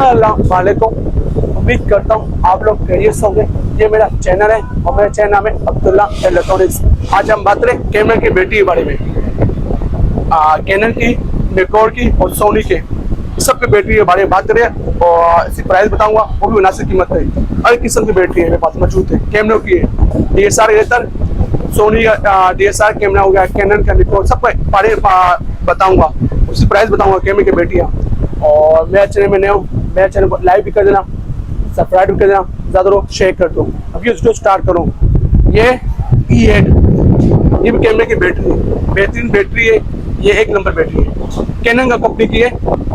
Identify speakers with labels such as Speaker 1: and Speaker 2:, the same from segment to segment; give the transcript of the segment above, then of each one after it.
Speaker 1: अस्सलाम वालेकुम। उम्मीद करता हूँ आप लोग खैरियत से होंगे। ये मेरा चैनल है और मेरा चैनल नाम है अब्दुल्ला इलेक्ट्रॉनिक्स। आज हम बात करें कैनन की बैटरी के बारे में। कैनन की, निकॉन की और सोनी के सबके बैटरी के बारे में बात करें और इसकी प्राइस बताऊंगा, वो भी मुनासिब कीमत है। हर किस्म की बैटरी है मेरे पास मौजूद है। कैमरे की है, DSLR रेतर, सोनी का DSLR कैमरा हो गया, कैनन का, निकॉन सबके बारे में बताऊंगा, उसकी प्राइस बताऊंगा कैमरे की बैटरियाँ। और मेरे चैनल में नए हो, मेरे चैनल को लाइक भी कर देना, सब्सक्राइब भी कर देना, ज़्यादा लोग शेयर कर दो। अभी वीडियो स्टार्ट करूँ। ये E8 ये भी कैमरे की बैटरी है, बेहतरीन बैटरी है। ये 1 नंबर बैटरी है, कैनन का कंपनी की है।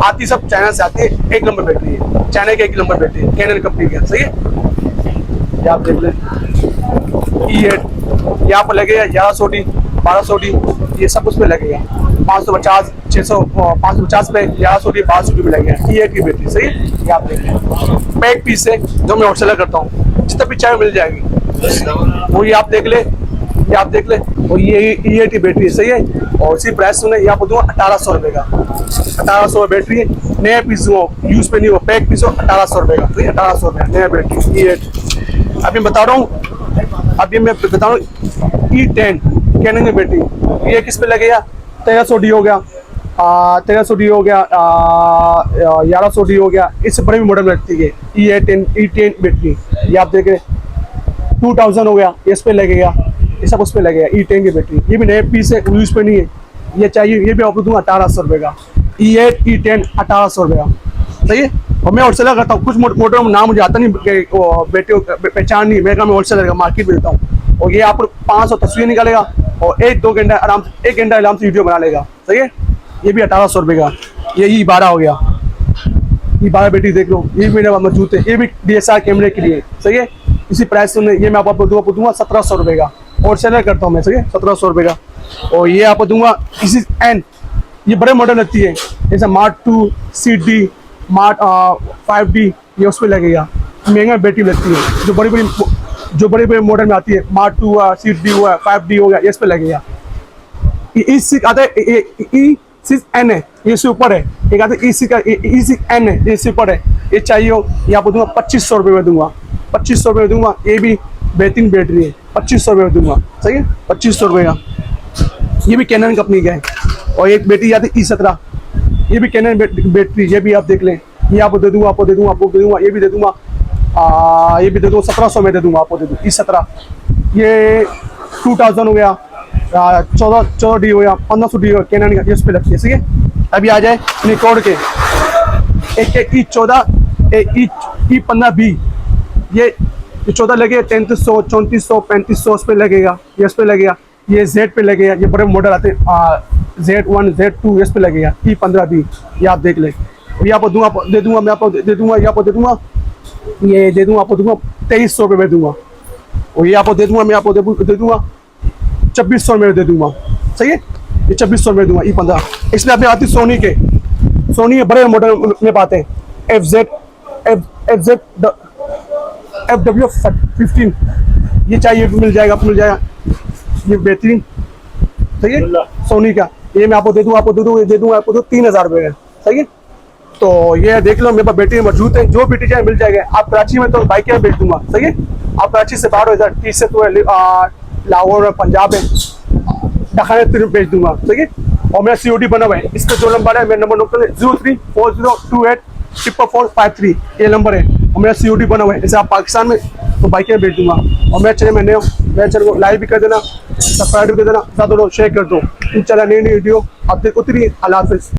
Speaker 1: आती सब चाइना से आती है, 1 नंबर बैटरी है, चाइना की 1 नंबर बैटरी है, कैनन कंपनी की है। सही है, ये आप देख लें। E8 यहाँ पर लगेगा 1100D 1200D, ये सब उसमें लगेगा। 550 600 550 पे 1100D 1200D में लगेगा। E8 की बैटरी। सही है, ये आप देख लें। पैक पीस है जो मैं होलसेलर करता हूँ, जितना भी चाहे मिल जाएगी वो ये आप देख ले, ये आप देख ले। और ये E8 की बैटरी सही है, और इसी प्राइस में यहाँ पर दूंगा 1800 रुपये का। 1800 बैटरी है, नया पीस दूंगा, यूज पे नहीं हो, पैक पीस हो 1800 रुपये का। तो 1800 रुपये नया बैटरी E8। अभी बता रहा हूँ, अभी मैं बता रहा हूँ E10 कैनन की बैटरी। ये किस पे लगेगा? 1300D हो गया, 1300D हो गया, 1100D हो गया। इससे बड़े भी मॉडल लगती है E10 बैटरी। ये आप देख रहे 2000 हो गया, इस पे लगेगा, ये सब उस पे लगेगा। E10 की बैटरी, ये भी नए पीस है, यूज पे नहीं है। ये चाहिए, ये भी आपको दूंगा 1800 रुपये का। E8 E10 1800 रुपये का। सही है, और मैं होलसेलर करता हूँ। कुछ मोटर नाम मुझे आता नहीं, बेटे पहचान नहीं, मैं होलसेलर का मार्केट में देता हूँ। और ये आपको 500 तस्वीर निकालेगा और 1-2 घंटा आराम से, 1 घंटा आराम से वीडियो बना लेगा। सही है, ये भी 1800 रुपये का। ये E12 हो गया, E12 बैटरी देख लो, ये भी मेरे पास मौजूद है। ये भी DSLR कैमरे के लिए। सही है, इसी प्राइस में ये मैं आपको दूंगा 1700 रुपये का। होलसेलर करता हूँ मैं। सही है, 1700 रुपये का। और ये आपको दूंगा इसी N, ये बड़े मॉडल लगती है, जैसे Mark 2 CD Mark 5D, ये उस पर लगेगा। महंगा बैटरी लगती है, जो बड़े बड़े मॉडल में आती है। Mark 2 हुआ, CD हुआ, 5D हो गया, ये इस पर लगेगा। E6 आता है, E6N है, ये इससे ऊपर है। एक आता है E6N है, ये इससे ऊपर है। ये चाहिए हो, ये आपको दूंगा 2500 रुपये में दूंगा। 2500 रुपये में दूंगा। ये भी बेहतरीन बैटरी है, 2500 रुपये में दूंगा। सही है, 2500 रुपये का। ये भी कैनन कंपनी का है। और एक बैटरी आती है E17, ये भी कैनन बैटरी, ये भी आप देख लें। ये आपको दे दूंगा, आपको दे दूंगा, ये भी दे दूंगा, ये भी दे दूंगा 1700 में दे दूंगा, आपको दे दूंगा E17। ये 2000 हो गया, 14D हो गया, 1500D हो गया, कैनन का, इस पे लगती है। सही है, अभी आ जाए निकॉन के। एक E14, E15B, ये 14 लगे 3300 3400 3500 उस पर लगेगा, ये इस पे लगेगा। ये Z पे लगेगा, ये बड़े मॉडल आते हैं, Z1 Z2 इस पे लगेगा। E15B, ये आप देख लें। ये आपको दूंगा, दे दूंगा, मैं आपको दे दूंगा, ये आपको दे दूंगा, ये दे दूंगा, आपको दूंगा 2300 रुपये में दूंगा। और ये आपको दे दूंगा, मैं आपको दे दूंगा 2400 में दे दूंगा। सही है, ये 2400 में दूंगा E15। इसमें अभी आती सोनी के, सोनी के बड़े मॉडल में पाते हैं, FW15, ये चाहिए मिल जाएगा, आपको मिल जाएगा, ये बेहतरीन। सही है, सोनी का। ये मैं आपको दे दूंगा, आपको दे दूंगा आपको 3000 रुपये का। सही है, तो ये देख लो, मेरे पास बैटरी मौजूद है, जो बैटरी चाहे मिल जाएगा। आप कराची में तो बाइक में बेच दूंगा। सही है, आप कराची से बाहर हो जाए, टी से तो लाहौर है, पंजाब है, ढाका में बेच दूंगा। सही है, और मेरा COD बना हुआ है। इसका जो नंबर है, मेरा नंबर नोट कर 0340284453, ये नंबर है। और मेरा COD बना हुआ है, जैसे आप पाकिस्तान में तो बाइक में बेच दूंगा। और मेरे चैनल में नए हो, मेरे चैनल को लाइक भी कर देना, सब्सक्राइब भी कर देना, ज़्यादा लोग शेयर कर दो। इंशाल्लाह नई वीडियो आप देखो। अल्लाह हाफ़िज़।